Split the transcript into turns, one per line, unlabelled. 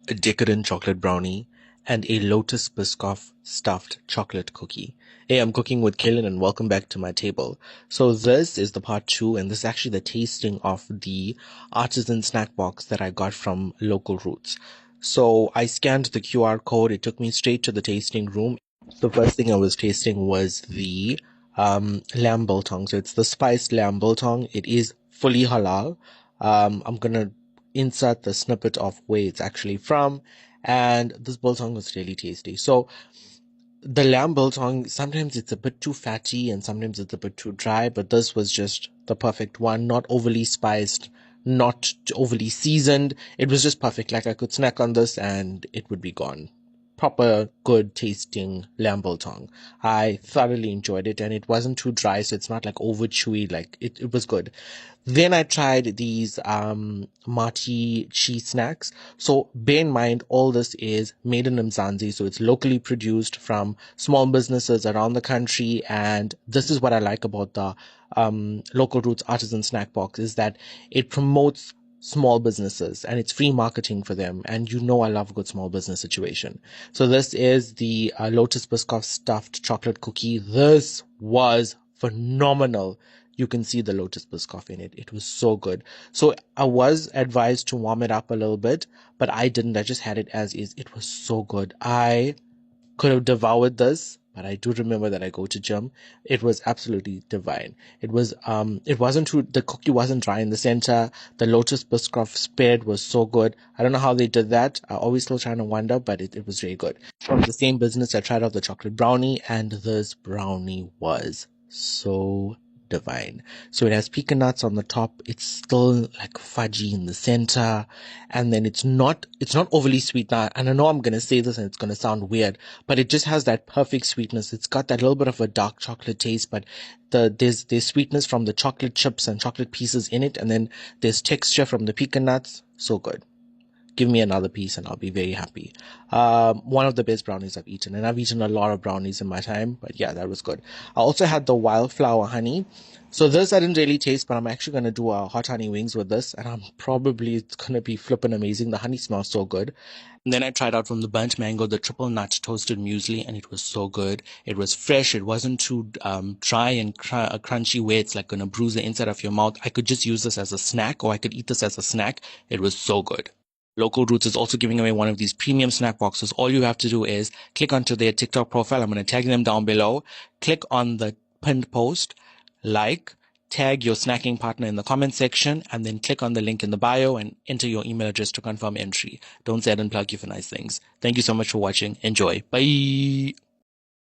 a decadent chocolate brownie, and a lotus biscoff stuffed chocolate cookie. Hey, I'm cooking with Kaylin and welcome back to my table. So this is the part two, and this is actually the tasting of the artisan snack box that I got from Local Roots. So I scanned the QR code. It took me straight to the tasting room. The first thing I was tasting was the lamb biltong. So it's the spiced lamb biltong. It is fully halal. I'm gonna insert the snippet of where it's actually from, and this biltong was really tasty. So the lamb biltong, sometimes it's a bit too fatty and sometimes it's a bit too dry, but this was just the perfect one. Not overly spiced, not overly seasoned. It was just perfect. Like I could snack on this and it would be gone. Proper good tasting lamb biltong. I thoroughly enjoyed it, and it wasn't too dry, so it's not like over chewy. Like it was good. Then I tried these Marty cheese snacks. So bear in mind, all this is made in Mzansi, so it's locally produced from small businesses around the country. And this is what I like about the Local Roots Artisan Snack Box, is that it promotes small businesses and it's free marketing for them. And you know I love a good small business situation. So this is the Lotus Biscoff stuffed chocolate cookie. This was phenomenal. You can see the Lotus Biscoff in it. It was so good. So I was advised to warm it up a little bit, but I didn't. I just had it as is. It was so good. I could have devoured this, but I do remember that I go to gym. It was absolutely divine. It wasn't too, the cookie wasn't dry in the center. The Lotus Biscoff spread was so good. I don't know how they did that. I always still trying to wonder, but it was really good. From the same business, I tried out the chocolate brownie, and this brownie was so divine. So it has pecan nuts on the top. It's still like fudgy in the center, and then it's not overly sweet now. And I know I'm gonna say this and it's gonna sound weird, but it just has that perfect sweetness. It's got that little bit of a dark chocolate taste, but there's sweetness from the chocolate chips and chocolate pieces in it, and then there's texture from the pecan nuts. So good. Give me another piece and I'll be very happy. One of the best brownies I've eaten, and I've eaten a lot of brownies in my time, but yeah, that was good. I also had the wildflower honey. So this I didn't really taste, but I'm actually going to do a hot honey wings with this, and it's going to be flippin' amazing. The honey smells so good. And then I tried out from the burnt mango, the triple nut toasted muesli, and it was so good. It was fresh. It wasn't too dry and crunchy where it's like going to bruise the inside of your mouth. I could just use this as a snack, or I could eat this as a snack. It was so good. Local Roots is also giving away one of these premium snack boxes. All you have to do is click onto their TikTok profile. I'm going to tag them down below. Click on the pinned post, tag your snacking partner in the comment section, and then click on the link in the bio and enter your email address to confirm entry. Don't say I didn't plug you for nice things. Thank you so much for watching. Enjoy. Bye.